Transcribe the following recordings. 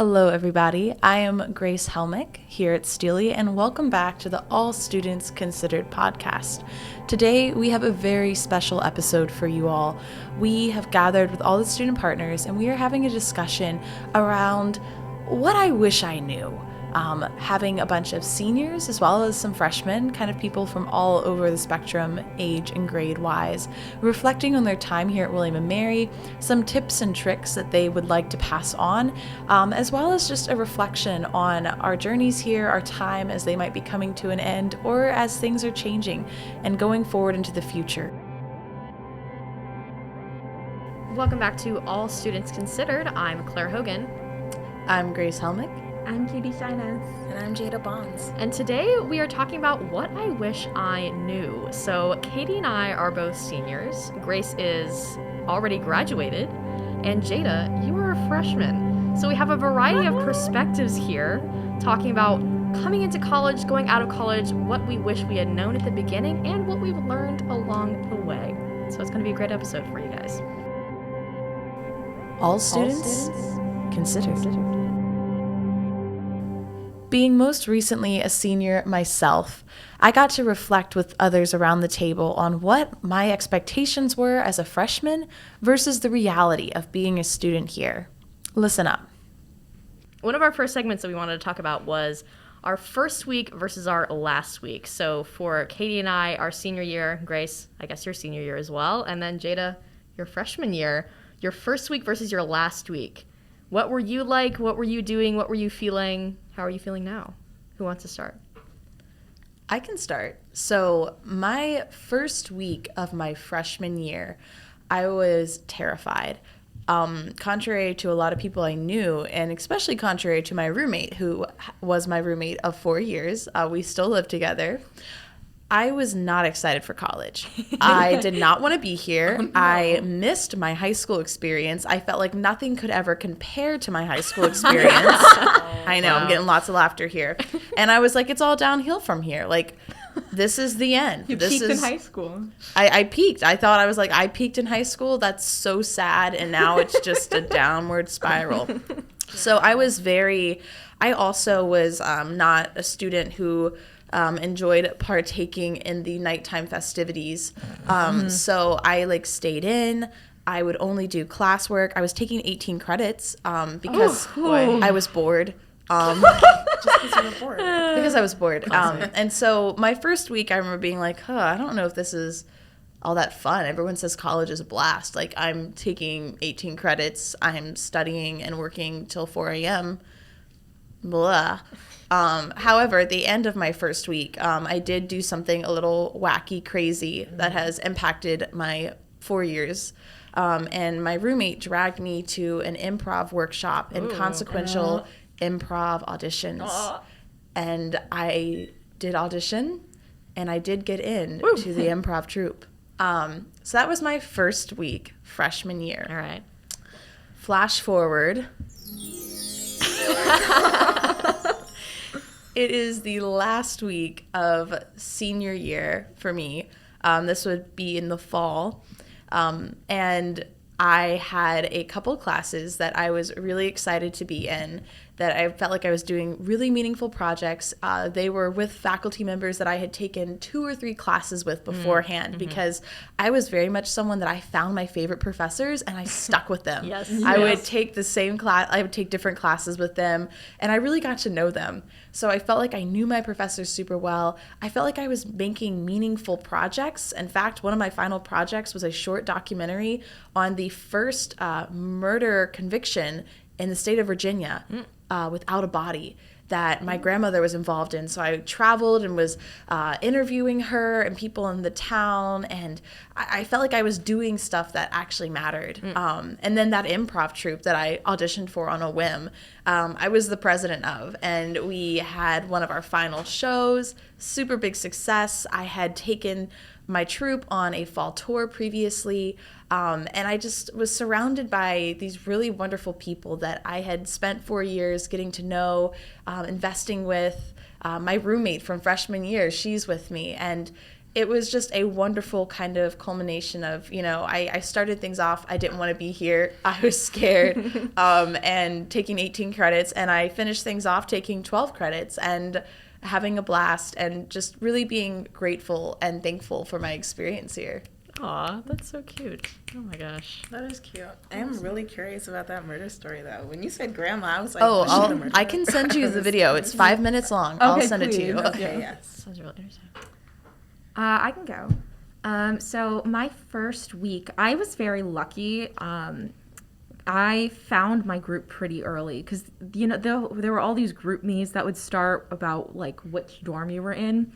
Hello, everybody. I am Grace Helmick here at STLI, and welcome back to the All Students Considered podcast. Today, we have a very special episode for you all. We have gathered with all the student partners, and we are having a discussion around what I wish I knew. Having a bunch of seniors as well as some freshmen, kind of people from all over the spectrum, age and grade wise, reflecting on their time here at William & Mary, some tips and tricks that they would like to pass on, as well as just a reflection on our journeys here, our time as they might be coming to an end or as things are changing and going forward into the future. Welcome back to All Students Considered. I'm Claire Hogan. I'm Grace Helmick. I'm Katie Shines. And I'm Jada Bonds. And today we are talking about what I wish I knew. So Katie and I are both seniors. Grace is already graduated. And Jada, you are a freshman. So we have a variety of perspectives here talking about coming into college, going out of college, what we wish we had known at the beginning, and what we've learned along the way. So it's going to be a great episode for you guys. All students considered. Being most recently a senior myself, I got to reflect with others around the table on what my expectations were as a freshman versus the reality of being a student here. Listen up. One of our first segments that we wanted to talk about was our first week versus our last week. So for Katie and I, our senior year, Grace, I guess your senior year as well, and then Jada, your freshman year, your first week versus your last week. What were you like? What were you doing? What were you feeling? How are you feeling now? Who wants to start? I can start. So my first week of my freshman year, I was terrified. Contrary to a lot of people I knew, and especially contrary to my roommate, who was my roommate of 4 years, we still live together. I was not excited for college. I did not want to be here. Oh, no. I missed my high school experience. I felt like nothing could ever compare to my high school experience. I know, wow. I'm getting lots of laughter here. And I was like, it's all downhill from here. Like, this is the end. You peaked in high school. I peaked. I peaked in high school. That's so sad. And now it's just a downward spiral. So I also was not a student who enjoyed partaking in the nighttime festivities. So I stayed in. I would only do classwork. I was taking 18 credits because I was bored. Just because you were bored. Because I was bored. And so my first week, I remember being like, I don't know if this is all that fun. Everyone says college is a blast. Like, I'm taking 18 credits. I'm studying and working till 4 a.m. Blah. However, at the end of my first week, I did do something a little wacky, crazy that has impacted my 4 years. And my roommate dragged me to an improv workshop and consequential improv auditions. And I did audition, and I did get in to the improv troupe. So that was my first week, freshman year. All right. Flash forward. It is the last week of senior year for me. This would be in the fall. And I had a couple classes that I was really excited to be in, that I felt like I was doing really meaningful projects. They were with faculty members that I had taken 2 or 3 classes with beforehand, because I was very much someone that I found my favorite professors and I stuck with them. I would take the same class, I would take different classes with them, and I really got to know them. So I felt like I knew my professors super well. I felt like I was making meaningful projects. In fact, one of my final projects was a short documentary on the first murder conviction in the state of Virginia without a body that my grandmother was involved in. So I traveled and was interviewing her and people in the town, and I felt like I was doing stuff that actually mattered. And then that improv troupe that I auditioned for on a whim, I was the president of, and we had one of our final shows, super big success. I had taken my troupe on a fall tour previously, and I just was surrounded by these really wonderful people that I had spent 4 years getting to know, investing with. My roommate from freshman year, she's with me, and it was just a wonderful kind of culmination of, I started things off. I didn't want to be here. I was scared, and taking 18 credits, and I finished things off taking 12 credits and having a blast and just really being grateful and thankful for my experience here. Aw, that's so cute. Oh my gosh. That is cute. I am really curious about that murder story, though. When you said grandma, I was like, Oh, was she the murderer? I can send you the video. It's 5 minutes long. I'll Okay, send it to you. please. Okay, yes. Sounds really interesting. I can go. So my first week, I was very lucky. I found my group pretty early because, there were all these group me's that would start about, like, which dorm you were in.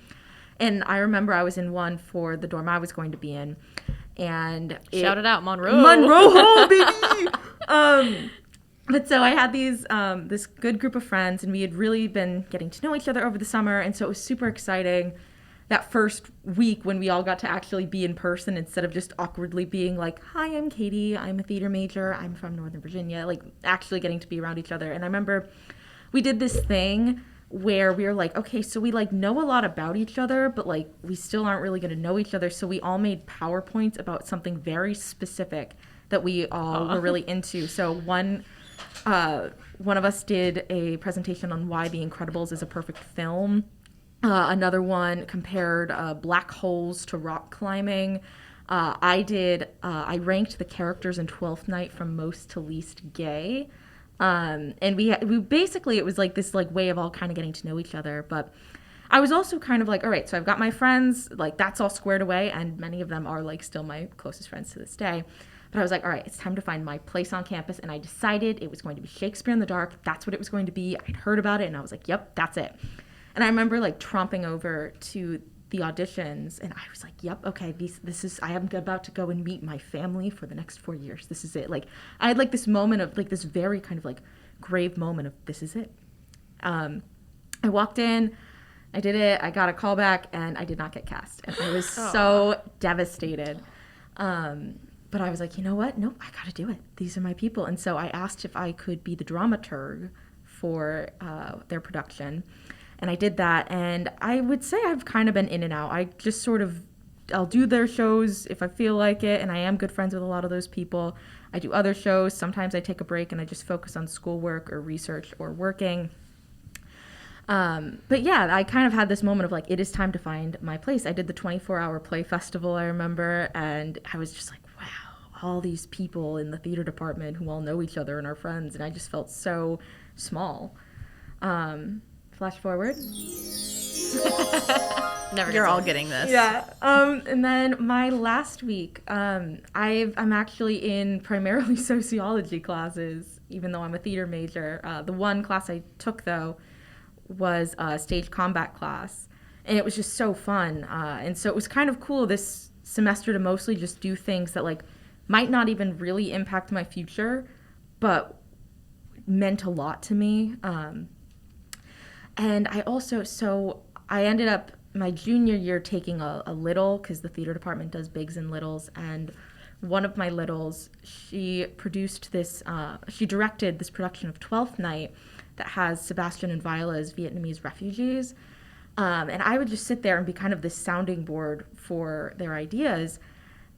And I remember I was in one for the dorm I was going to be in. And Shout it out, Monroe. Monroe, baby! But so I had this good group of friends, and we had really been getting to know each other over the summer. And so it was super exciting that first week when we all got to actually be in person instead of just awkwardly being like, hi, I'm Katie, I'm a theater major, I'm from Northern Virginia, like actually getting to be around each other. And I remember we did this thing where we were like, okay, so we like know a lot about each other, but like we still aren't really going to know each other. So we all made PowerPoints about something very specific that we all were really into. So one of us did a presentation on why The Incredibles is a perfect film. Another one compared black holes to rock climbing. I ranked the characters in 12th Night from most to least gay. And we basically, it was like this like way of all kind of getting to know each other. But I was also kind of like, all right, so I've got my friends, like that's all squared away. And many of them are like still my closest friends to this day. But I was like, all right, it's time to find my place on campus. And I decided it was going to be Shakespeare in the Dark. That's what it was going to be. I'd heard about it and I was like, yep, that's it. And I remember like tromping over to the auditions and I was like, yep, okay, this is, I am about to go and meet my family for the next 4 years. This is it. Like I had like this moment of like this very kind of like grave moment of this is it. I walked in, I did it, I got a call back and I did not get cast. And I was so devastated. But I was like, you know what? Nope, I got to do it. These are my people. And so I asked if I could be the dramaturg for their production. And I did that, and I would say I've kind of been in and out. I just sort of, I'll do their shows if I feel like it, and I am good friends with a lot of those people. I do other shows. Sometimes I take a break and I just focus on schoolwork or research or working. But yeah, I kind of had this moment of like, it is time to find my place. I did the 24-hour play festival, I remember, and I was just like, wow, all these people in the theater department who all know each other and are friends, and I just felt so small. Flash forward. Never. You're all getting this. Yeah. And then my last week, I'm actually in primarily sociology classes, even though I'm a theater major. The one class I took, though, was a stage combat class. And it was just so fun. And so it was kind of cool this semester to mostly just do things that, like, might not even really impact my future, but meant a lot to me. And I also, so I ended up my junior year taking a little, because the theater department does bigs and littles, and one of my littles, she produced this, she directed this production of 12th Night that has Sebastian and Viola as Vietnamese refugees. And I would just sit there and be kind of this sounding board for their ideas.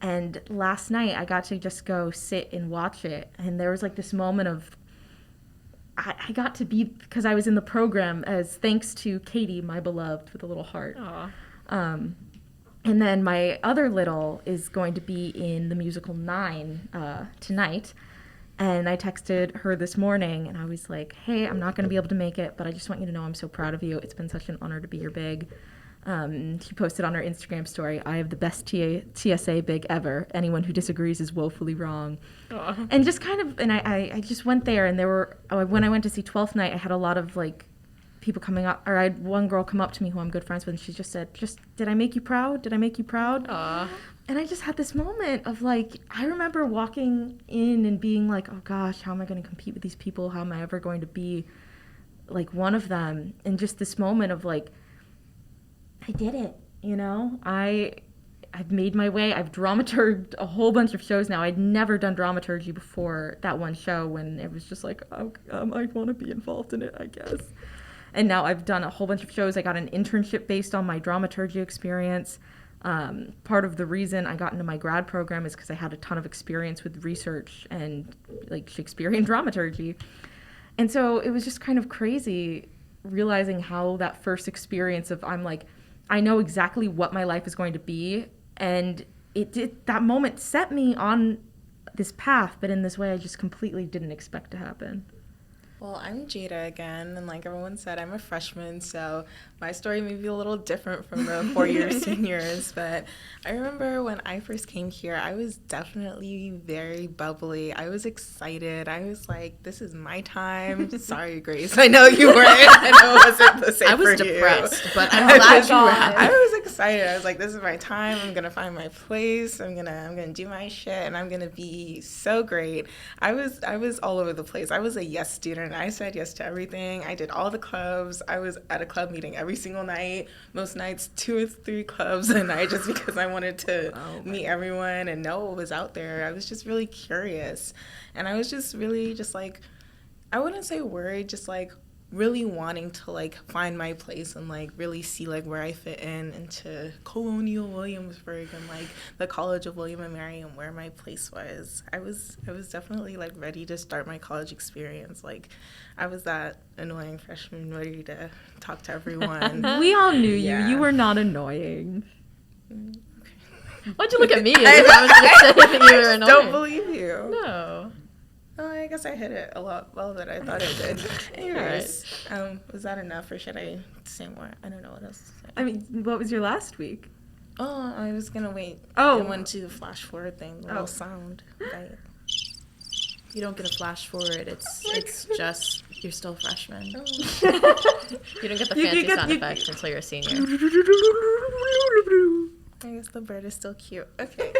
And last night I got to just go sit and watch it, and there was like this moment of, I got to be, because I was in the program as thanks to Katie, my beloved, with a little heart. And then my other little is going to be in the musical 9 tonight. And I texted her this morning and I was like, hey, I'm not going to be able to make it, but I just want you to know I'm so proud of you. It's been such an honor to be your big. She posted on her Instagram story, I have the best TSA big ever. Anyone who disagrees is woefully wrong. Aww. And just kind of, and I just went there, and there were, when I went to see 12th Night, I had a lot of like people coming up, or I had one girl come up to me who I'm good friends with, and she just said, did I make you proud? Did I make you proud? Aww. And I just had this moment of like, I remember walking in and being like, oh gosh, how am I going to compete with these people? How am I ever going to be like one of them? And just this moment of like, I did it, you know? I've made my way. I've dramaturged a whole bunch of shows now. I'd never done dramaturgy before that one show when it was just like, oh, I want to be involved in it, I guess. And now I've done a whole bunch of shows. I got an internship based on my dramaturgy experience. Part of the reason I got into my grad program is because I had a ton of experience with research and like Shakespearean dramaturgy. And so it was just kind of crazy realizing how that first experience of I know exactly what my life is going to be. And that moment set me on this path, but in this way I just completely didn't expect to happen. Well, I'm Jada again, and like everyone said, I'm a freshman, so my story may be a little different from the four-year seniors, but I remember when I first came here, I was definitely very bubbly. I was excited. I was like, this is my time. Sorry, Grace. I know you weren't. I know it wasn't the same for you. I was depressed, but I'm glad you were happy. I was excited. I was like, this is my time. I'm going to find my place. I'm gonna do my shit, and I'm going to be so great. I was all over the place. I was a yes student. I said yes to everything. I did all the clubs. I was at a club meeting every single night. Most nights, 2 or 3 clubs a night, just because I wanted to meet everyone and know what was out there. I was just really curious. And I was just really just like, I wouldn't say worried, just like really wanting to like find my place and like really see like where I fit in into colonial Williamsburg and like the College of William and Mary and where my place was. I was definitely like ready to start my college experience. Like I was that annoying freshman ready to talk to everyone. We all knew you. You were not annoying. Why'd you look at me? I was going to say you were annoying. Don't believe you. No. Oh, I guess I hit it a lot well that I thought I did. Anyways, was that enough or should I say more? I don't know what else to say. I mean, what was your last week? Oh, I was going to wait. Oh. I went to the flash forward thing, the little sound. Right. You don't get a flash forward. It's just you're still a freshman. You don't get the fancy sound effects until you're a senior. I guess the bird is still cute. Okay.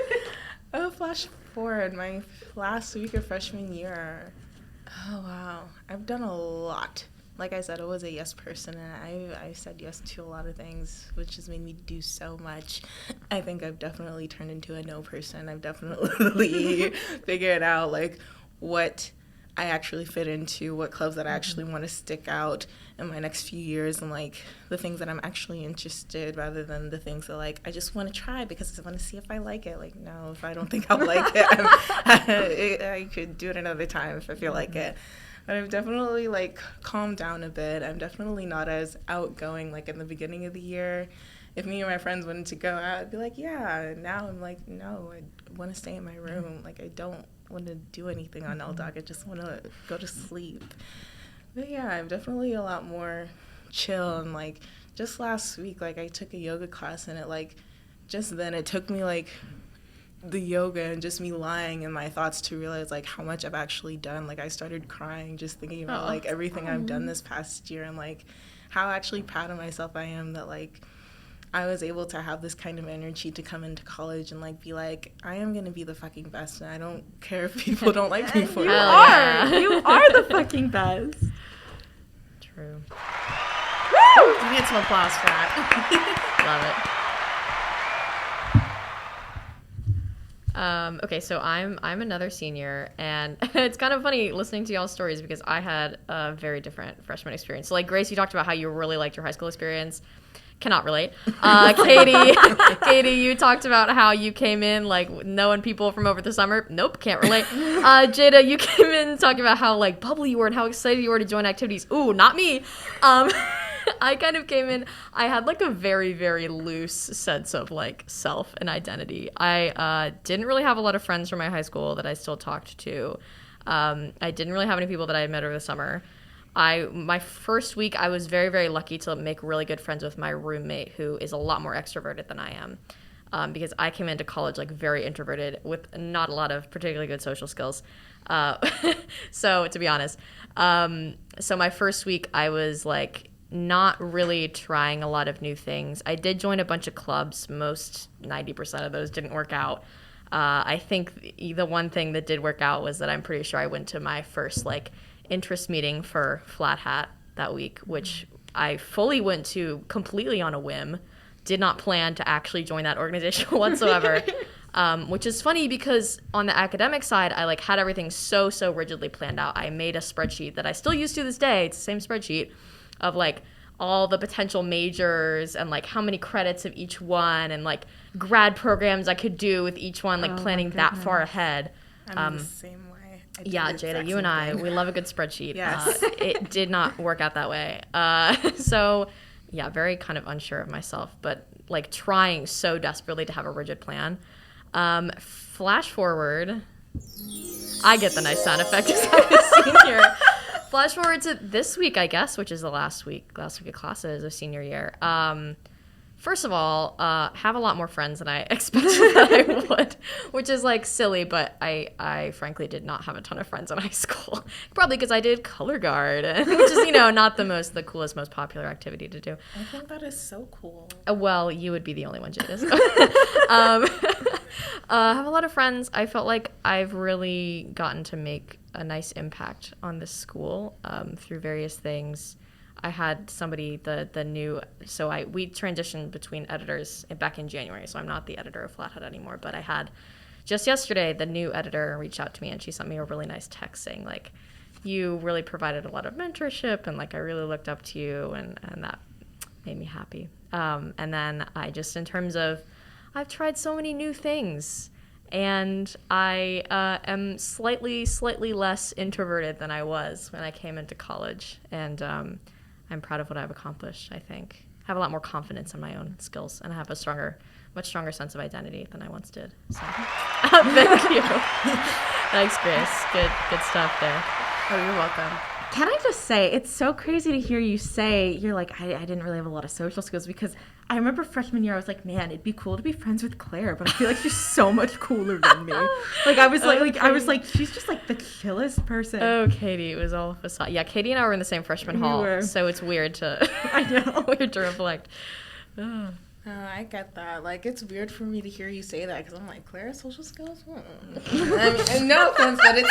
Flash forward, my last week of freshman year. Oh, wow. I've done a lot. Like I said, I was a yes person, and I said yes to a lot of things, which has made me do so much. I think I've definitely turned into a no person. I've definitely figured out, like, what I actually fit into, what clubs that I actually want to stick out in my next few years, and like the things that I'm actually interested rather than the things that like I just want to try because I want to see if I like it. Like, no, if I don't think I'll like it, I could do it another time if I feel like it. But I've definitely like calmed down a bit. I'm definitely not as outgoing like in the beginning of the year. If me and my friends wanted to go out, I'd be like, yeah. Now I'm like, no, I want to stay in my room. Like, I don't want to do anything on LDOC. I just want to go to sleep. But yeah, I'm definitely a lot more chill. And like, just last week, like, I took a yoga class, and it like, just then it took me like the yoga and just me lying in my thoughts to realize like how much I've actually done. Like, I started crying just thinking about like everything I've done this past year, and like how actually proud of myself I am that like I was able to have this kind of energy to come into college and like be like, I am gonna be the fucking best, and I don't care if people don't like me for it. You are the fucking best. True. Woo! You get some applause for that. Love it. Okay, so I'm another senior, and it's kind of funny listening to y'all's stories because I had a very different freshman experience. So, like, Grace, you talked about how you really liked your high school experience. Cannot relate. Katie, you talked about how you came in like knowing people from over the summer. Nope, can't relate. Jada, you came in talking about how like bubbly you were and how excited you were to join activities. Ooh, not me. I kind of came in, I had like a very, very loose sense of like self and identity. I didn't really have a lot of friends from my high school that I still talked to. I didn't really have any people that I had met over the summer. My first week, I was very, very lucky to make really good friends with my roommate, who is a lot more extroverted than I am, because I came into college like very introverted with not a lot of particularly good social skills. So to be honest, so my first week, I was like not really trying a lot of new things. I did join a bunch of clubs. Most 90% of those didn't work out. I think the one thing that did work out was that I'm pretty sure I went to my first like interest meeting for Flat Hat that week, which I fully went to completely on a whim. Did not plan to actually join that organization whatsoever, which is funny because on the academic side, I like had everything so rigidly planned out. I made a spreadsheet that I still use to this day. It's the same spreadsheet of like all the potential majors and like how many credits of each one and like grad programs I could do with each one, like planning that far ahead. I'm the same way. I do Yeah, the exact Jada, you same and I, thing. we love a good spreadsheet. Yes. It did not work out that way. So, yeah, very kind of unsure of myself, but like trying so desperately to have a rigid plan. Flash forward. I get the nice sound effect as I'm a senior. Flash forward to this week, I guess, which is the last week of classes of senior year. First of all, have a lot more friends than I expected that I would, which is like silly, but I frankly did not have a ton of friends in high school. Probably because I did color guard, which is, not the coolest, most popular activity to do. I think that is so cool. Well, you would be the only one, Jada. So. Have a lot of friends. I felt like I've really gotten to make a nice impact on this school through various things. I had somebody, we transitioned between editors back in January, so I'm not the editor of Flathead anymore, but I had just yesterday the new editor reach out to me and she sent me a really nice text saying like, you really provided a lot of mentorship and like I really looked up to you and that made me happy. And then I just, in terms of, I've tried so many new things and I am slightly less introverted than I was when I came into college, and I'm proud of what I've accomplished, I think. I have a lot more confidence in my own skills, and I have a much stronger sense of identity than I once did. So, thank you. Thanks, Grace. Good stuff there. Oh, you're welcome. Can I just say, it's so crazy to hear you say, you're like, I didn't really have a lot of social skills, because I remember freshman year, I was like, man, it'd be cool to be friends with Claire, but I feel like she's so much cooler than me. Like, I was like, she's just like the chillest person. Oh, Katie, it was all a facade. Yeah, Katie and I were in the same freshman hall, so it's weird to, I know. weird to reflect. Oh. I get that. Like, it's weird for me to hear you say that because I'm like, Claire's social skills? I mean, no offense, but it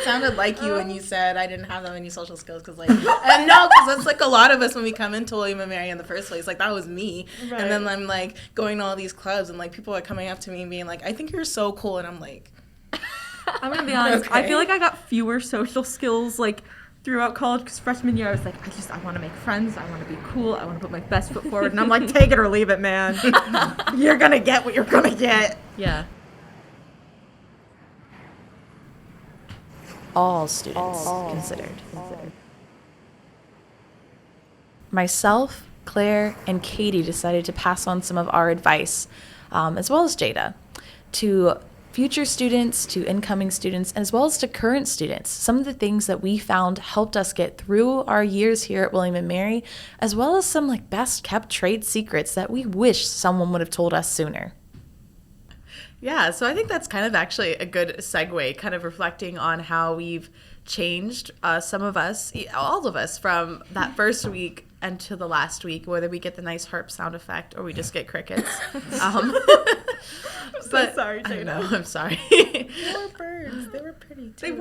sounded like you when you said I didn't have that many social skills. Because, like, and no, because that's like a lot of us when we come into William & Mary in the first place. Like, that was me. Right. And then I'm like going to all these clubs and like people are coming up to me and being like, I think you're so cool. And I'm like, I'm going to be honest. Okay. I feel like I got fewer social skills, like, throughout college, because freshman year I was like, I want to make friends, I want to be cool, I want to put my best foot forward, and I'm like, take it or leave it, man. You're gonna get what you're gonna get. Yeah. All students considered. Myself, Claire, and Katie decided to pass on some of our advice, as well as Jada, to future students, to incoming students, as well as to current students. Some of the things that we found helped us get through our years here at William & Mary, as well as some like best kept trade secrets that we wish someone would have told us sooner. Yeah, so I think that's kind of actually a good segue, kind of reflecting on how we've changed, some of us, all of us, from that first week and to the last week, whether we get the nice harp sound effect or we just get crickets. I'm so sorry, Jada. I know, I'm sorry. they were birds. They were pretty, too. They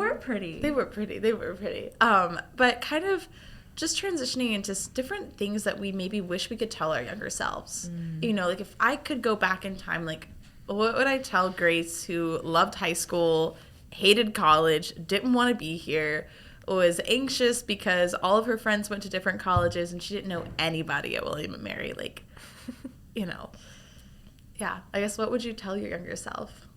were pretty. But kind of just transitioning into different things that we maybe wish we could tell our younger selves. Like if I could go back in time, like what would I tell Grace, who loved high school, hated college, didn't want to be here, was anxious because all of her friends went to different colleges and she didn't know anybody at William & Mary, like, Yeah, I guess what would you tell your younger self?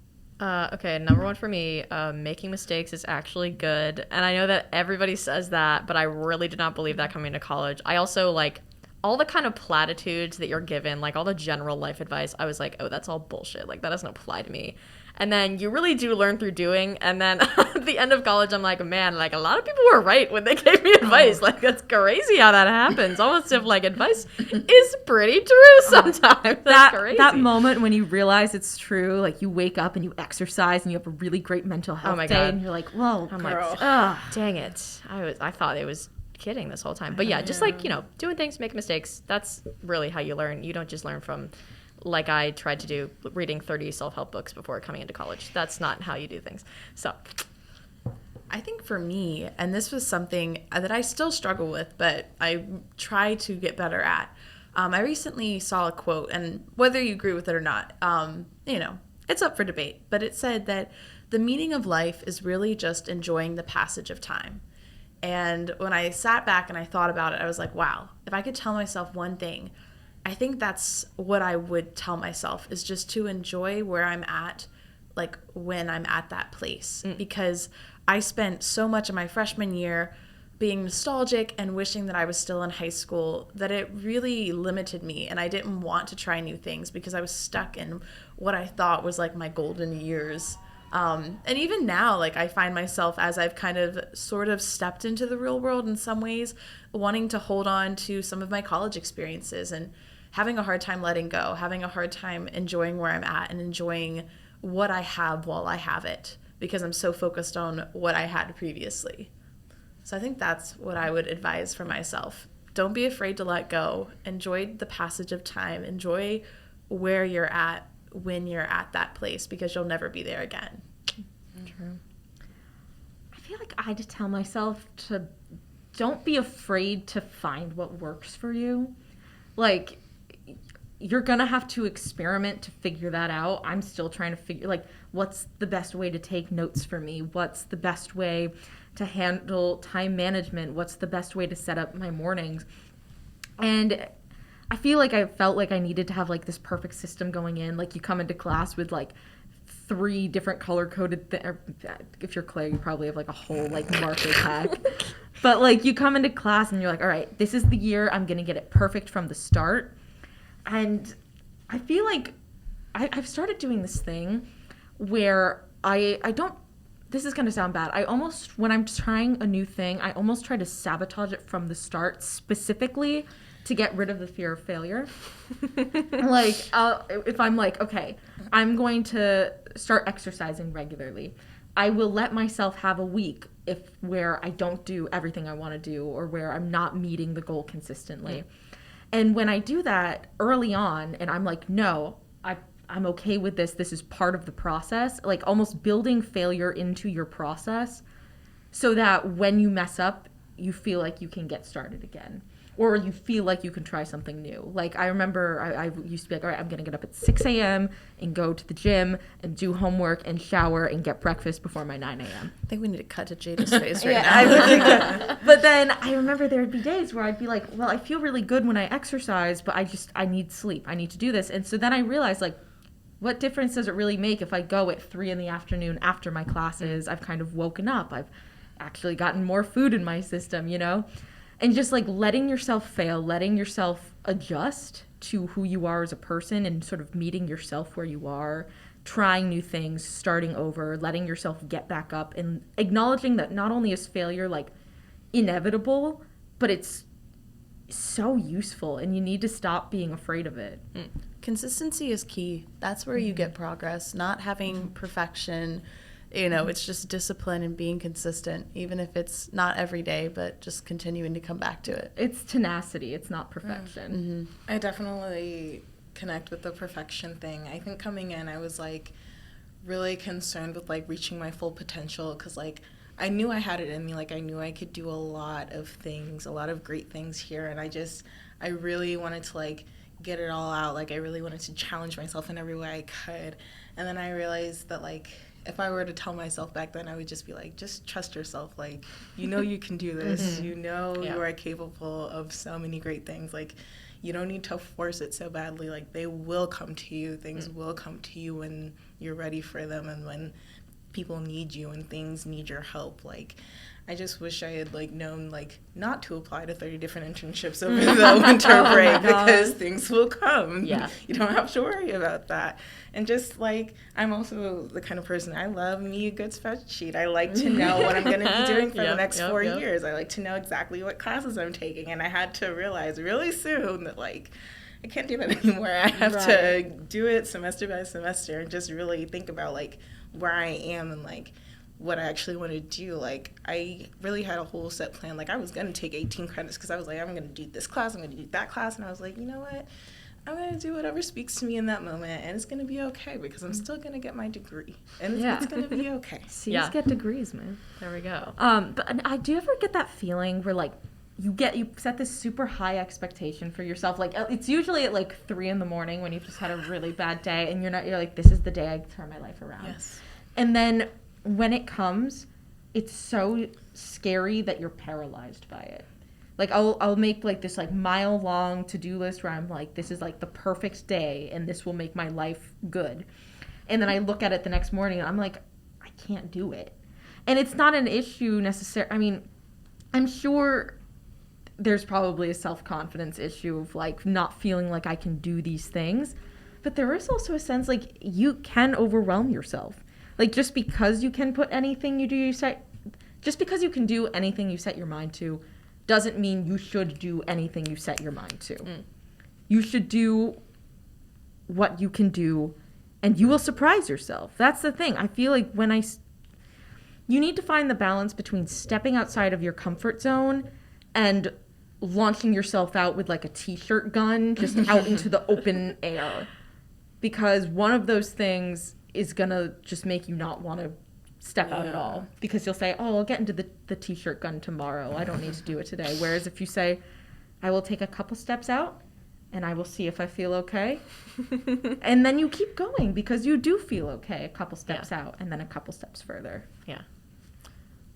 Okay, number one for me, making mistakes is actually good. And I know that everybody says that, but I really did not believe that coming to college. I also, like, all the kind of platitudes that you're given, like all the general life advice, I was like, oh, that's all bullshit. Like, that doesn't apply to me. And then you really do learn through doing. And then at the end of college, I'm like, man, like a lot of people were right when they gave me advice. Like, that's crazy how that happens. Almost if like advice is pretty true sometimes. That's crazy. That moment when you realize it's true, like you wake up and you exercise and you have a really great mental health day. God. And you're like, whoa, I'm girl. Like, dang it. I thought it was kidding this whole time. But yeah, just like, doing things, make mistakes. That's really how you learn. You don't just learn from, like I tried to do, reading 30 self-help books before coming into college. That's not how you do things. So I think for me, and this was something that I still struggle with, but I try to get better at. I recently saw a quote, and whether you agree with it or not, it's up for debate. But it said that the meaning of life is really just enjoying the passage of time. And when I sat back and I thought about it, I was like, wow, if I could tell myself one thing, I think that's what I would tell myself, is just to enjoy where I'm at, like when I'm at that place. Because I spent so much of my freshman year being nostalgic and wishing that I was still in high school, that it really limited me, and I didn't want to try new things because I was stuck in what I thought was like my golden years. And even now, like, I find myself, as I've kind of sort of stepped into the real world in some ways, wanting to hold on to some of my college experiences and having a hard time letting go, having a hard time enjoying where I'm at and enjoying what I have while I have it, because I'm so focused on what I had previously. So I think that's what I would advise for myself. Don't be afraid to let go. Enjoy the passage of time. Enjoy where you're at when you're at that place, because you'll never be there again. True. I feel like I just tell myself to don't be afraid to find what works for you. Like, you're gonna have to experiment to figure that out. I'm still trying to figure, like, what's the best way to take notes for me? What's the best way to handle time management? What's the best way to set up my mornings? And I feel like I felt like I needed to have like this perfect system going in. Like, you come into class with like 3 different color-coded if you're Claire, you probably have like a whole like marker pack. But like, you come into class and you're like, all right, this is the year, I'm gonna get it perfect from the start. And I feel like I've started doing this thing where I don't, this is going to sound bad, I almost, when I'm trying a new thing, I almost try to sabotage it from the start, specifically to get rid of the fear of failure. Like, if I'm like, okay, I'm going to start exercising regularly, I will let myself have a week where I don't do everything I want to do, or where I'm not meeting the goal consistently. And when I do that early on, and I'm like, no, I'm okay with this, this is part of the process, like almost building failure into your process so that when you mess up, you feel like you can get started again. Or you feel like you can try something new. Like, I remember I used to be like, all right, I'm going to get up at 6 a.m. and go to the gym and do homework and shower and get breakfast before my 9 a.m. I think we need to cut to Jada's face right Yeah, now. I would think that. But then I remember there would be days where I'd be like, well, I feel really good when I exercise, but I need sleep. I need to do this. And so then I realized, like, what difference does it really make if I go at 3 in the afternoon after my classes? I've kind of woken up. I've actually gotten more food in my system, you know? And just like letting yourself fail, letting yourself adjust to who you are as a person, and sort of meeting yourself where you are, trying new things, starting over, letting yourself get back up, and acknowledging that not only is failure like inevitable, but it's so useful, and you need to stop being afraid of it. Consistency is key. That's where you get progress, not having perfection. You know, it's just discipline and being consistent, even if it's not every day, but just continuing to come back to it. It's tenacity. It's not perfection. I definitely connect with the perfection thing. I think coming in, I was like really concerned with like reaching my full potential, because like I knew I had it in me. Like, I knew I could do a lot of things, a lot of great things here, and I really wanted to like get it all out. Like, I really wanted to challenge myself in every way I could. And then I realized that like, if I were to tell myself back then, I would just be like, just trust yourself. Like, you know you can do this. You know you are capable of so many great things. Like, you don't need to force it so badly. Like, they will come to you. Things will come to you when you're ready for them, and when people need you and things need your help. Like, I just wish I had like known like not to apply to 30 different internships over the winter break, because things will come. Yeah. You don't have to worry about that. And just like, I'm also the kind of person, I love me a good spreadsheet. I like to know what I'm going to be doing for the next 4 years. I like to know exactly what classes I'm taking. And I had to realize really soon that like, I can't do that anymore. I have to do it semester by semester and just really think about like where I am and like what I actually want to do. Like, I really had a whole set plan. Like, I was going to take 18 credits because I was like, I'm going to do this class, I'm going to do that class. And I was like, you know what? I'm going to do whatever speaks to me in that moment, and it's going to be okay, because I'm still going to get my degree, and it's going to be okay. C's get degrees, man. There we go. But I do ever get that feeling where like you set this super high expectation for yourself. Like, it's usually at like 3 a.m. when you've just had a really bad day, and you're like, this is the day I turn my life around. Yes. And then when it comes, it's so scary that you're paralyzed by it. Like I'll make like this like mile long to-do list where I'm like, this is like the perfect day and this will make my life good. And then I look at it the next morning and I'm like, I can't do it. And it's not an issue necessarily. I mean, I'm sure there's probably a self-confidence issue of like not feeling like I can do these things. But there is also a sense like you can overwhelm yourself. Like just because you can put anything just because you can do anything you set your mind to doesn't mean you should do anything you set your mind to. You should do what you can do, and you will surprise yourself. That's the thing. I feel like you need to find the balance between stepping outside of your comfort zone and launching yourself out with like a t-shirt gun just out into the open air. Because one of those things is gonna just make you not want to step out at all, because you'll say, oh, I'll get into the t-shirt gun tomorrow, I don't need to do it today. Whereas if you say, I will take a couple steps out and I will see if I feel okay, and then you keep going because you do feel okay a couple steps out and then a couple steps further.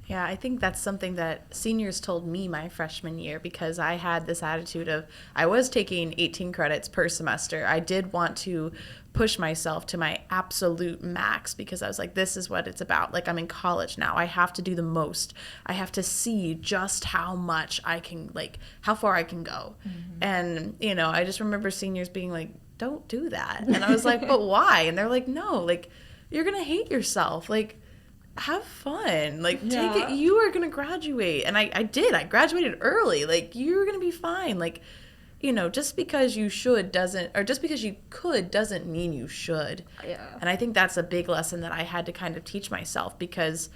Yeah, I think that's something that seniors told me my freshman year, because I had this attitude of I was taking 18 credits per semester. I did want to push myself to my absolute max because I was like, this is what it's about. Like, I'm in college now. I have to do the most. I have to see just how much I can, like, how far I can go. And, you know, I just remember seniors being like, don't do that. And I was like, but why? And they're like, no, like, you're going to hate yourself. Like, have fun. Like, take it. You are going to graduate. And I did. I graduated early. Like, you're going to be fine. Like, you know, just because you should doesn't, or just because you could doesn't mean you should. And I think that's a big lesson that I had to kind of teach myself, because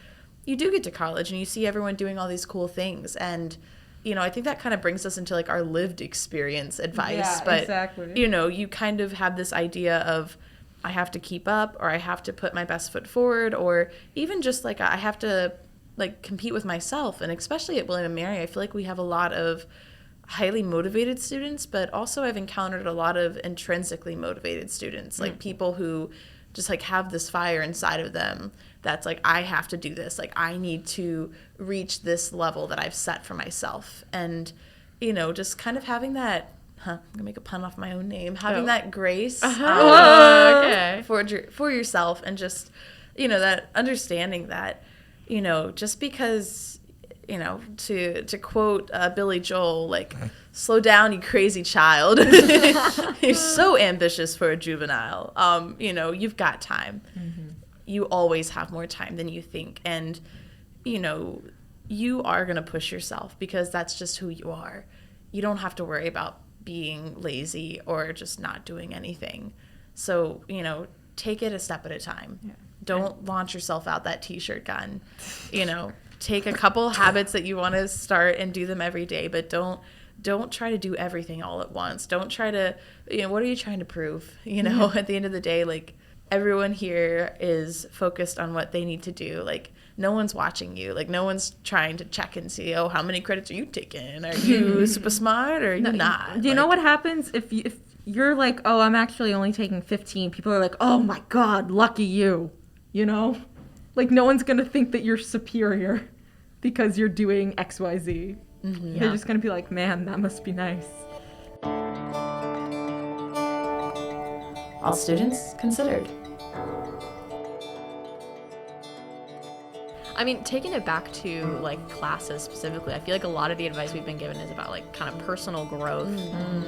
you do get to college and you see everyone doing all these cool things. And, you know, I think that kind of brings us into like our lived experience advice. But, exactly. You know, you kind of have this idea of, I have to keep up, or I have to put my best foot forward, or even just like I have to like compete with myself. And especially at William & Mary, I feel like we have a lot of highly motivated students, but also I've encountered a lot of intrinsically motivated students, like people who just like have this fire inside of them that's like, I have to do this. Like, I need to reach this level that I've set for myself. And, you know, just kind of having that, I'm gonna make a pun off my own name, having that grace for yourself, and just, you know, that understanding that, you know, just because, you know, to quote Billy Joel, like, slow down, you crazy child. You're so ambitious for a juvenile. You know, you've got time. You always have more time than you think. And, you know, you are going to push yourself because that's just who you are. You don't have to worry about being lazy or just not doing anything. So, you know, take it a step at a time. Don't launch yourself out that t-shirt gun. You know, take a couple habits that you want to start and do them every day, but don't try to do everything all at once. Don't try to, you know, what are you trying to prove? You know, at the end of the day, like, everyone here is focused on what they need to do. Like, no one's watching you. Like, no one's trying to check and see, oh, how many credits are you taking? Are you super smart or are you not? Do you know what happens if you're like, oh, I'm actually only taking 15? People are like, oh my God, lucky you. You know? Like, no one's going to think that you're superior because you're doing XYZ. They're just going to be like, man, that must be nice. All students considered. I mean, taking it back to like classes specifically, I feel like a lot of the advice we've been given is about like kind of personal growth,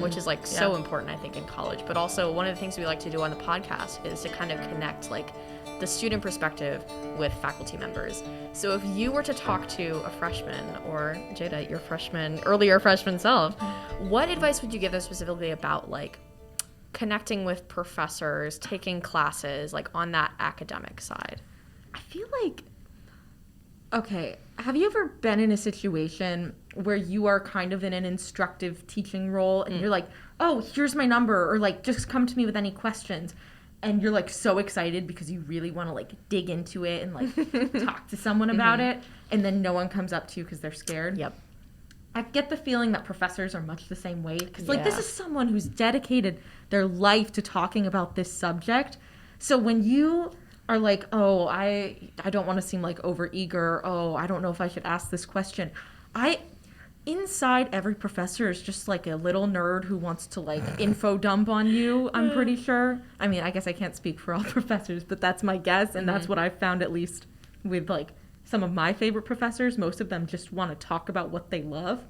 which is like so important, I think, in college. But also one of the things we like to do on the podcast is to kind of connect like the student perspective with faculty members. So if you were to talk to a freshman, or Jada, your earlier freshman self, what advice would you give them specifically about like connecting with professors, taking classes, like on that academic side? I feel like, okay, have you ever been in a situation where you are kind of in an instructive teaching role and you're like, oh, here's my number, or like, just come to me with any questions, and you're like so excited because you really want to like dig into it and like talk to someone about it, and then no one comes up to you because they're scared? I get the feeling that professors are much the same way, because like, this is someone who's dedicated their life to talking about this subject. So when you are like, oh, I don't want to seem like overeager. Oh, I don't know if I should ask this question. Inside every professor is just like a little nerd who wants to like info dump on you, I'm pretty sure. I mean, I guess I can't speak for all professors, but that's my guess, and that's what I've found, at least with like some of my favorite professors. Most of them just want to talk about what they love.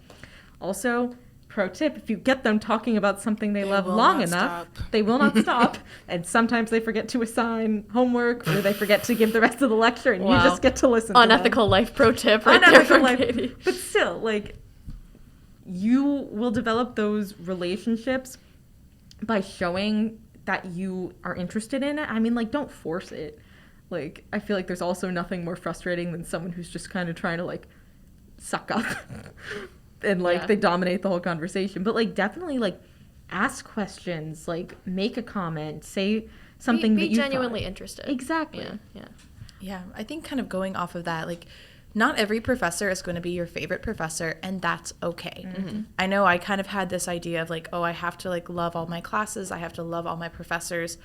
Also, pro tip, if you get them talking about something they love long enough, they will not stop. And sometimes they forget to assign homework, or they forget to give the rest of the lecture, and you just get to listen to them. Unethical life pro tip right there from Katie. But still, like, you will develop those relationships by showing that you are interested in it. I mean, like, don't force it. Like, I feel like there's also nothing more frustrating than someone who's just kind of trying to, like, suck up and, like, they dominate the whole conversation. But, like, definitely, like, ask questions, like, make a comment, say something that you be genuinely interested. Exactly. Yeah, I think kind of going off of that, like, not every professor is going to be your favorite professor, and that's okay. I know I kind of had this idea of like, oh, I have to like love all my classes, I have to love all my professors.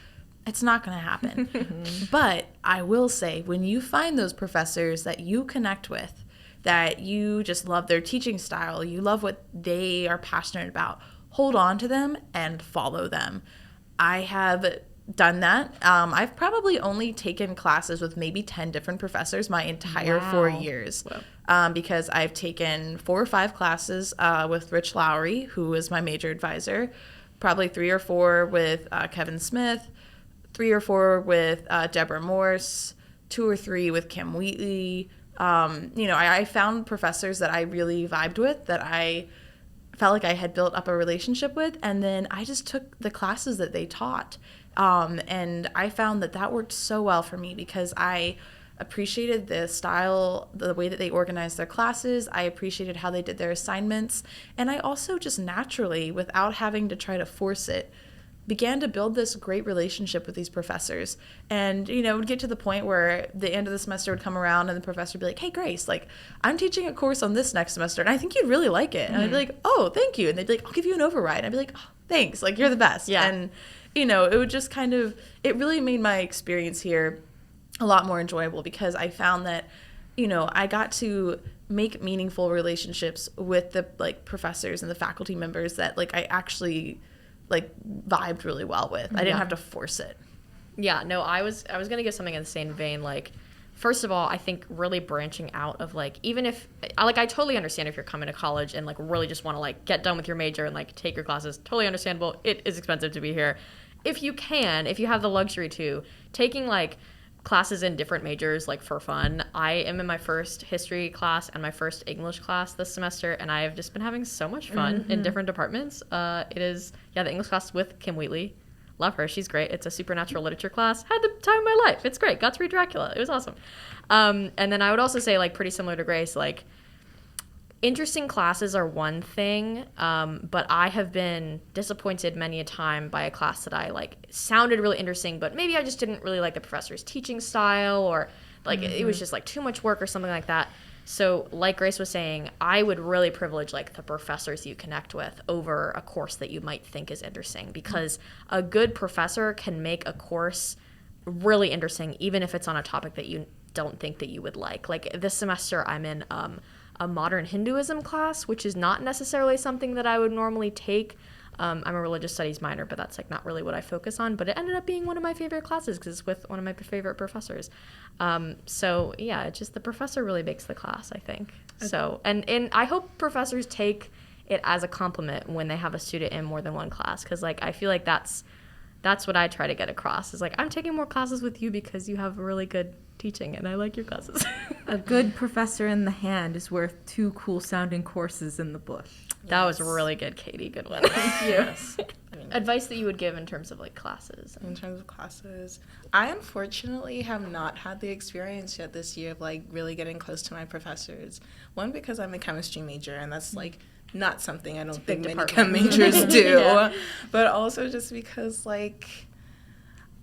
It's not going to happen. But I will say, when you find those professors that you connect with, that you just love their teaching style, you love what they are passionate about, hold on to them and follow them. I have done that. I've probably only taken classes with maybe 10 different professors my entire 4 years. Because I've taken 4 or 5 classes with Rich Lowry, who is my major advisor, probably 3 or 4 with Kevin Smith, 3 or 4 with Deborah Morse, 2 or 3 with Kim Wheatley. I found professors that I really vibed with, that I felt like I had built up a relationship with, and then I just took the classes that they taught. And I found that worked so well for me because I appreciated the style, the way that they organized their classes. I appreciated how they did their assignments. And I also just naturally, without having to try to force it, began to build this great relationship with these professors. And, it would get to the point where the end of the semester would come around and the professor would be like, hey, Grace, like, I'm teaching a course on this next semester and I think you'd really like it. And I'd be like, oh, thank you. And they'd be like, I'll give you an override. And I'd be like, oh, thanks. Like, you're the best. Yeah. And, it would just kind of, it really made my experience here a lot more enjoyable because I found that, I got to make meaningful relationships with the, like, professors and the faculty members that, like, I actually like vibed really well with. I didn't have to force it. Yeah, no, I was going to give something in the same vein. Like, first of all, I think really branching out of like, even if, like, I totally understand if you're coming to college and like really just want to like get done with your major and like take your classes, totally understandable. It is expensive to be here. If you have the luxury to, taking like classes in different majors like for fun. I am in my first history class and my first English class this semester, and I have just been having so much fun in different departments. It is, the English class with Kim Wheatley. Love her. She's great. It's a supernatural literature class. Had the time of my life. It's great. Got to read Dracula. It was awesome. And then I would also say, like, pretty similar to Grace, like, interesting classes are one thing, but I have been disappointed many a time by a class that I, like, sounded really interesting, but maybe I just didn't really like the professor's teaching style, or, like, it was just, like, too much work or something like that. So, like Grace was saying, I would really privilege, like, the professors you connect with over a course that you might think is interesting, because a good professor can make a course really interesting, even if it's on a topic that you don't think that you would like. Like, this semester I'm in a modern Hinduism class, which is not necessarily something that I would normally take. I'm a religious studies minor, but that's, like, not really what I focus on. But it ended up being one of my favorite classes because it's with one of my favorite professors. So, yeah, it's just the professor really makes the class, I think. So, and I hope professors take it as a compliment when they have a student in more than one class, because, like, I feel like that's what I try to get across, is, like, I'm taking more classes with you because you have really good teaching and I like your classes. A good professor in the hand is worth 2 cool-sounding courses in the bush. That was really good, Katie. Good one. Thank you. Yes. Advice that you would give in terms of, like, classes. In terms of classes, I unfortunately have not had the experience yet this year of, like, really getting close to my professors. One, because I'm a chemistry major, and that's, like, not something I don't think many chem majors do. Yeah. But also just because, like,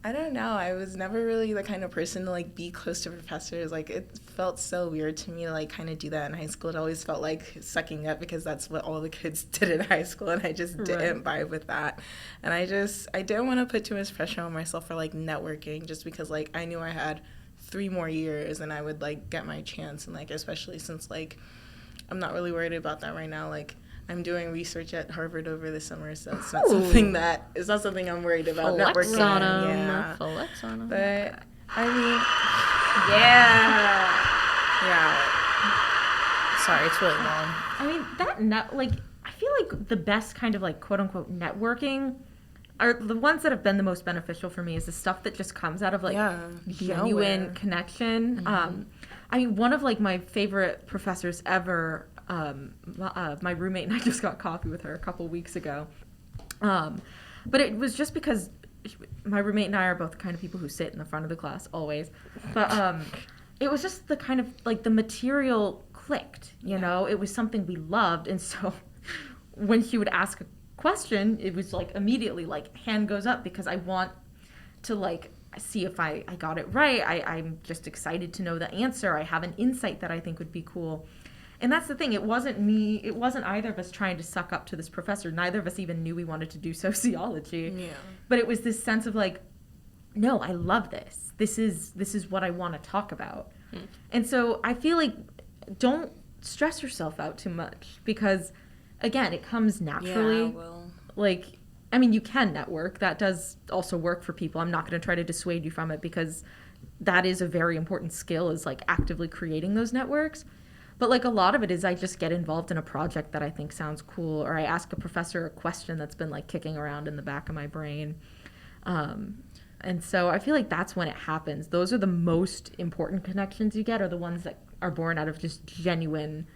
I don't know. I was never really the kind of person to like be close to professors. Like it felt so weird to me to like kind of do that in high school. It always felt like sucking up because that's what all the kids did in high school, and I just didn't vibe with that. And I didn't want to put too much pressure on myself for like networking, just because like I knew I had 3 more years and I would like get my chance, and like especially since like I'm not really worried about that right now. Like I'm doing research at Harvard over the summer, so it's not something I'm worried about. Flex Networking, on 'em. yeah. Flex on 'em. But I mean, yeah. Sorry, it's really long. I mean, I feel like the best kind of like quote unquote networking are the ones that have been the most beneficial for me is the stuff that just comes out of like genuine nowhere. connection. I mean, one of like my favorite professors ever, my roommate and I just got coffee with her a couple weeks ago. But it was just because my roommate and I are both the kind of people who sit in the front of the class always. But it was just the kind of like the material clicked, you know? It was something we loved. And so when she would ask a question, it was like immediately like hand goes up because I want to like see if I got it right. I'm just excited to know the answer. I have an insight that I think would be cool. And that's the thing. It wasn't either of us trying to suck up to this professor. Neither of us even knew we wanted to do sociology. Yeah. But it was this sense of like, no, I love this. This is what I want to talk about. And so I feel like don't stress yourself out too much because again, it comes naturally. Yeah, well. Like, I mean, you can network. That does also work for people. I'm not going to try to dissuade you from it because that is a very important skill is like actively creating those networks. But like a lot of it is I just get involved in a project that I think sounds cool, or I ask a professor a question that's been like kicking around in the back of my brain. And so I feel like that's when it happens. Those are the most important connections you get are the ones that are born out of just genuine,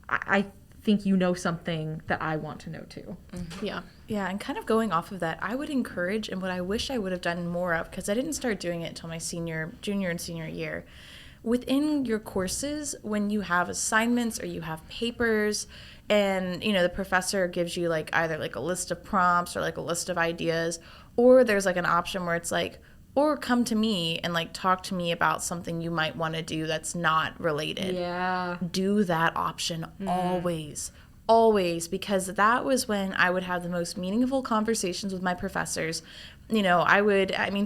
I think you know something that I want to know too. Mm-hmm. Yeah. Yeah, and kind of going off of that, I would encourage, and what I wish I would have done more of, because I didn't start doing it until my junior and senior year, within your courses, when you have assignments or you have papers, and, you know, the professor gives you, like, either, like, a list of prompts or, like, a list of ideas, or there's, like, an option where it's, like, or come to me and, like, talk to me about something you might want to do that's not related. Yeah. Do that option always, because that was when I would have the most meaningful conversations with my professors. You know,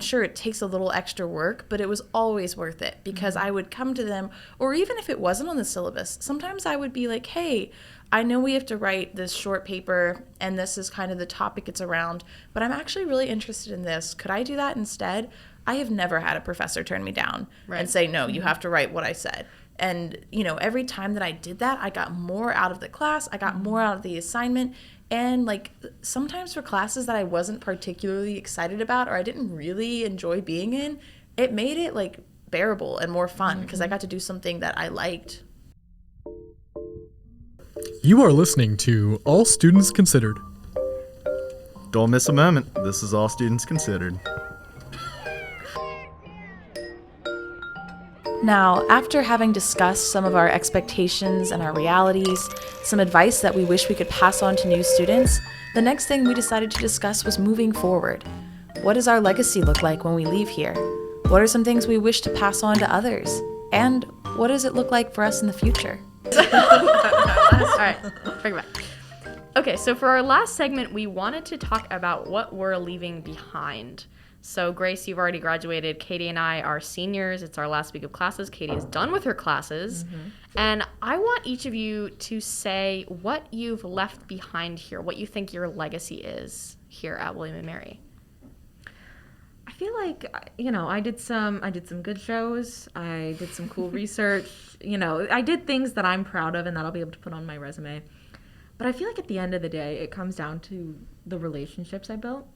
sure, it takes a little extra work, but it was always worth it because I would come to them, or even if it wasn't on the syllabus, sometimes I would be like, hey, I know we have to write this short paper and this is kind of the topic it's around, but I'm actually really interested in this. Could I do that instead? I have never had a professor turn me down and say, no, you have to write what I said. And, you know, every time that I did that, I got more out of the class. I got more out of the assignment. And, like, sometimes for classes that I wasn't particularly excited about or I didn't really enjoy being in, it made it, like, bearable and more fun because I got to do something that I liked. You are listening to All Students Considered. Don't miss a moment. This is All Students Considered. Now, after having discussed some of our expectations and our realities, some advice that we wish we could pass on to new students, the next thing we decided to discuss was moving forward. What does our legacy look like when we leave here? What are some things we wish to pass on to others? And what does it look like for us in the future? All right, bring it back. Okay, so for our last segment, we wanted to talk about what we're leaving behind. So Grace, you've already graduated. Katie and I are seniors. It's our last week of classes. Katie is done with her classes. And I want each of you to say what you've left behind here, what you think your legacy is here at William & Mary. I feel like, you know, I did some good shows. I did some cool research. You know, I did things that I'm proud of and that I'll be able to put on my resume. But I feel like at the end of the day, it comes down to the relationships I built.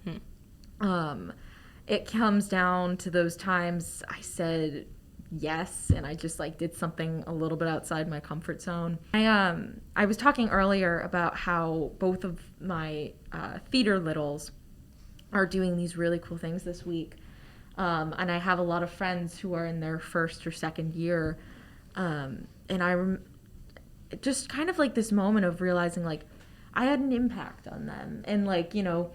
It comes down to those times I said yes and I just like did something a little bit outside my comfort zone. I was talking earlier about how both of my theater littles are doing these really cool things this week. And I have a lot of friends who are in their first or second year. And just kind of like this moment of realizing like I had an impact on them. And like, you know,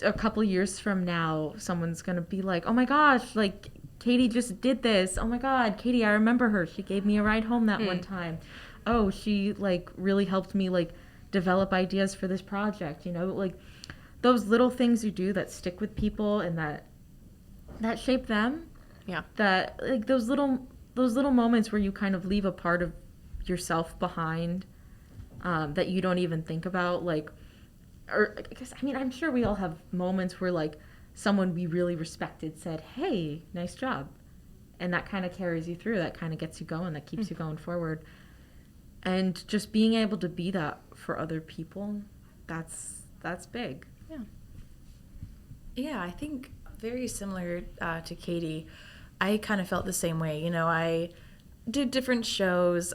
a couple years from now, someone's going to be like, oh my gosh, like Katie just did this. Oh my God, Katie, I remember her. She gave me a ride home that one time. Oh, she like really helped me like develop ideas for this project, you know, like those little things you do that stick with people and that shape them. Yeah. That like those little moments where you kind of leave a part of yourself behind that you don't even think about, like, or because I mean I'm sure we all have moments where like someone we really respected said, hey, nice job, and that kind of carries you through, that kind of gets you going, that keeps you going forward. And just being able to be that for other people, that's big. Yeah, I think very similar to Katie. I kind of felt the same way. You know, I did different shows,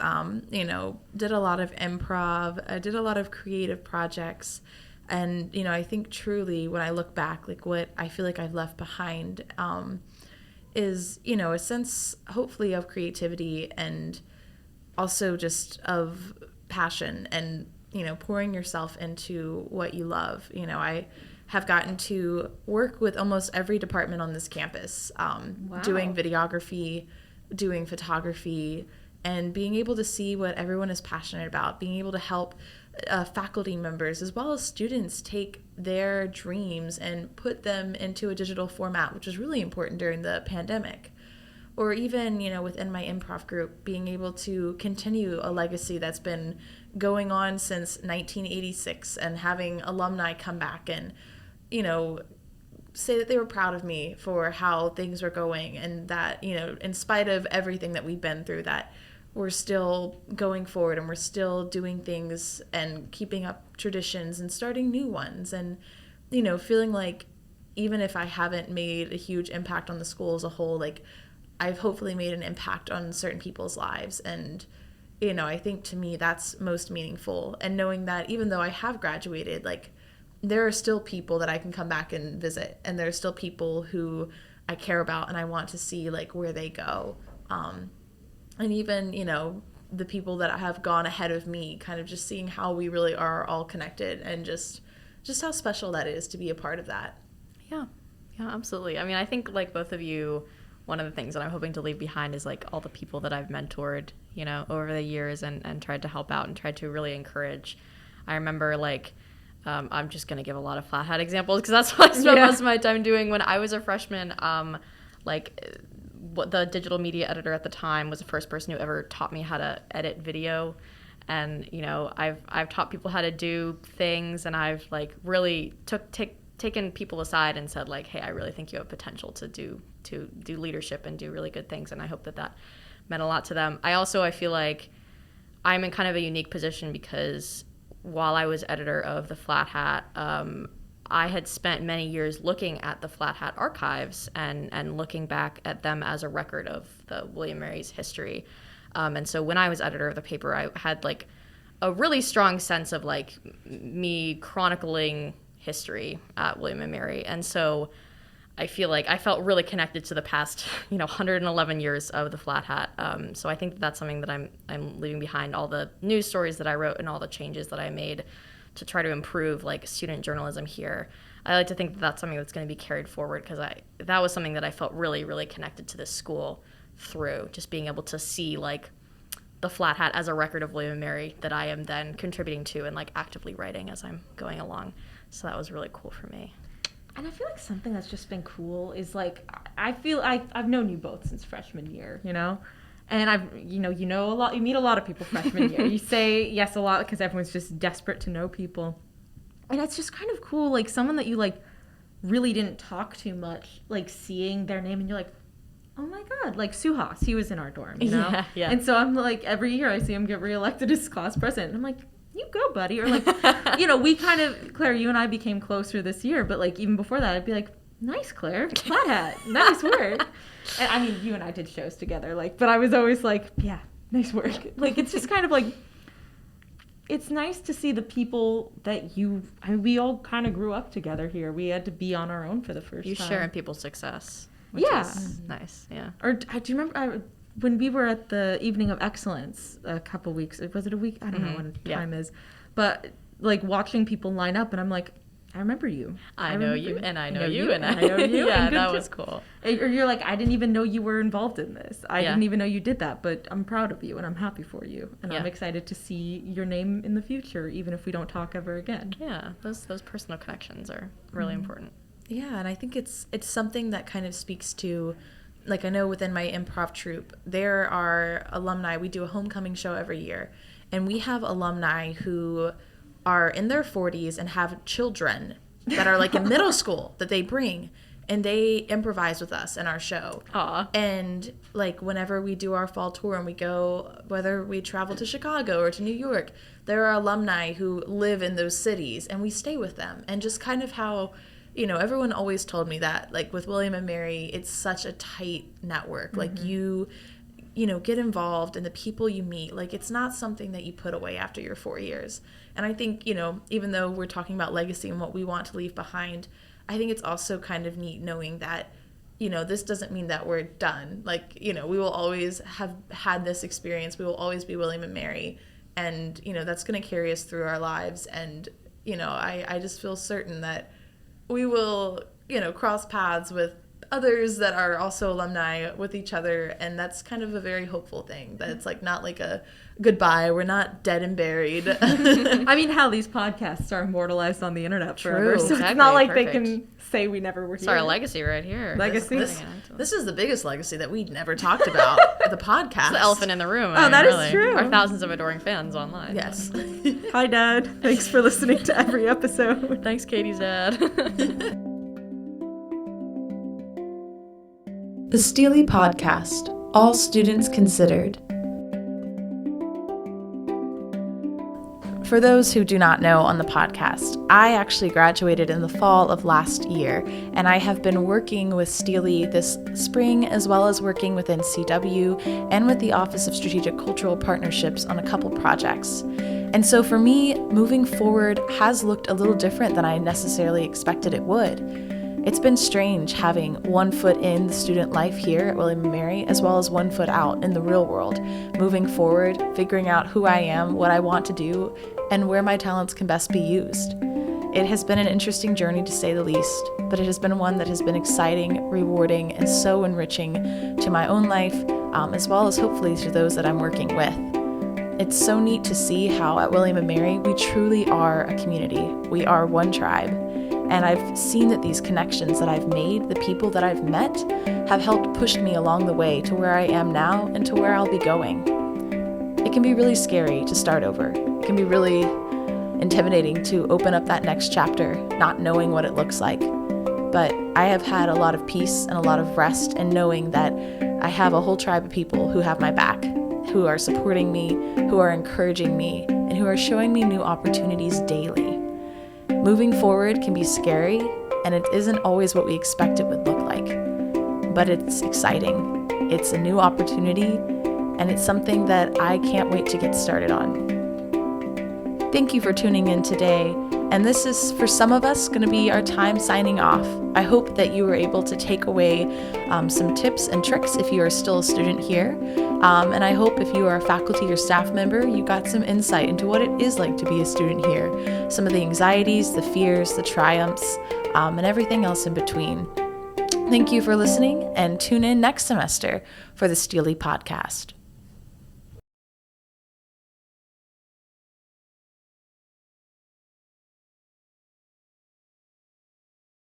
you know, did a lot of improv, I did a lot of creative projects. And, you know, I think truly when I look back, like what I feel like I've left behind is, you know, a sense hopefully of creativity and also just of passion and, you know, pouring yourself into what you love. You know, I have gotten to work with almost every department on this campus, doing videography, doing photography, and being able to see what everyone is passionate about, being able to help faculty members as well as students take their dreams and put them into a digital format, which was really important during the pandemic. Or even, you know, within my improv group, being able to continue a legacy that's been going on since 1986 and having alumni come back and, you know, say that they were proud of me for how things were going and that, you know, in spite of everything that we've been through, that we're still going forward and we're still doing things and keeping up traditions and starting new ones. And, you know, feeling like even if I haven't made a huge impact on the school as a whole, like I've hopefully made an impact on certain people's lives. And, you know, I think to me that's most meaningful. And knowing that even though I have graduated, like there are still people that I can come back and visit, and there are still people who I care about and I want to see like where they go. And even, you know, the people that have gone ahead of me, kind of just seeing how we really are all connected and just how special that is to be a part of that. Yeah, absolutely. I mean, I think like both of you, one of the things that I'm hoping to leave behind is like all the people that I've mentored, you know, over the years and tried to help out and tried to really encourage. I remember like, I'm just going to give a lot of flat hat examples because that's what I spent most of my time doing when I was a freshman. What the digital media editor at the time was the first person who ever taught me how to edit video. And, you know, I've taught people how to do things, and I've like really taken people aside and said like, hey, I really think you have potential to do leadership and do really good things. And I hope that meant a lot to them. I feel like I'm in kind of a unique position because while I was editor of the Flat Hat, I had spent many years looking at the Flat Hat archives and looking back at them as a record of the William & Mary's history. And so when I was editor of the paper, I had like a really strong sense of like me chronicling history at William & Mary. And so I feel like I felt really connected to the past, 111 years of the Flat Hat. So I think that's something that I'm leaving behind, all the news stories that I wrote and all the changes that I made to try to improve like student journalism here. I like to think that that's something that's going to be carried forward because that was something that I felt really, really connected to this school through, just being able to see like the Flat Hat as a record of William & Mary that I am then contributing to and like actively writing as I'm going along. So that was really cool for me. And I feel like something that's just been cool is like, I've known you both since freshman year, you know? And you know a lot, you meet a lot of people freshman year. You say yes a lot because everyone's just desperate to know people. And it's just kind of cool, like someone that you like really didn't talk to much, like seeing their name and you're like, oh my God, like Suhas, he was in our dorm, you know? Yeah. And so I'm like, every year I see him get reelected as class president. And I'm like, you go, buddy. Or like, we kind of, Claire, you and I became closer this year, but like even before that, I'd be like, nice, Claire, Flat Hat, nice work. And I mean, you and I did shows together, like, but I was always like, yeah, nice work. Like, it's just kind of like, it's nice to see the people that we all kind of grew up together here. We had to be on our own for the first time. You share in people's success, which is nice, yeah. Or do you remember when we were at the Evening of Excellence a couple weeks, was it a week? I don't know when time is. But like watching people line up and I'm like, I remember you. I know you, and I know you, and I know you. Yeah, and good that to- was cool. Or you're like, I didn't even know you were involved in this. I Yeah. didn't even know you did that, but I'm proud of you and I'm happy for you. And I'm Yeah. excited to see your name in the future, even if we don't talk ever again. Yeah, those personal connections are really important. Yeah, and I think it's something that kind of speaks to, like, I know within my improv troupe, there are alumni. We do a homecoming show every year, and we have alumni who are in their 40s and have children that are like in middle school that they bring, and they improvise with us in our show. Aw. And like whenever we do our fall tour and we go, whether we travel to Chicago or to New York, there are alumni who live in those cities, and we stay with them. And just kind of how, you know, everyone always told me that, like with William and Mary, it's such a tight network. Like you know, get involved in the people you meet. Like, it's not something that you put away after your 4 years. And I think, you know, even though we're talking about legacy and what we want to leave behind, I think it's also kind of neat knowing that, you know, this doesn't mean that we're done. Like, you know, we will always have had this experience. We will always be William and Mary. And, you know, that's going to carry us through our lives. And, you know, I just feel certain that we will, you know, cross paths with others that are also alumni with each other, and that's kind of a very hopeful thing, that it's like not like a goodbye, we're not dead and buried. I mean, hell, these podcasts are immortalized on the internet forever, True. so it's Exactly, not like perfect. they can say we never were It's here. our legacy right here. Legacy. This is the biggest legacy that we never talked about at the podcast. It's the elephant in the room. Oh, that is true. Our thousands of adoring fans online. Yes. Hi, Dad. Thanks for listening to every episode. Thanks, Katie's dad. The STLI Podcast, All Students Considered. For those who do not know on the podcast, I actually graduated in the fall of last year, and I have been working with STLI this spring, as well as working with NCW and with the Office of Strategic Cultural Partnerships on a couple projects. And so for me, moving forward has looked a little different than I necessarily expected it would. It's been strange having 1 foot in the student life here at William & Mary, as well as 1 foot out in the real world, moving forward, figuring out who I am, what I want to do, and where my talents can best be used. It has been an interesting journey, to say the least, but it has been one that has been exciting, rewarding, and so enriching to my own life, as well as hopefully to those that I'm working with. It's so neat to see how at William & Mary we truly are a community. We are one tribe. And I've seen that these connections that I've made, the people that I've met, have helped push me along the way to where I am now and to where I'll be going. It can be really scary to start over. It can be really intimidating to open up that next chapter, not knowing what it looks like. But I have had a lot of peace and a lot of rest in knowing that I have a whole tribe of people who have my back, who are supporting me, who are encouraging me, and who are showing me new opportunities daily. Moving forward can be scary, and it isn't always what we expect it would look like. But it's exciting. It's a new opportunity, and it's something that I can't wait to get started on. Thank you for tuning in today, and this is, for some of us, going to be our time signing off. I hope that you were able to take away some tips and tricks if you are still a student here, and I hope if you are a faculty or staff member, you got some insight into what it is like to be a student here, some of the anxieties, the fears, the triumphs, and everything else in between. Thank you for listening, and tune in next semester for the STLI Podcast.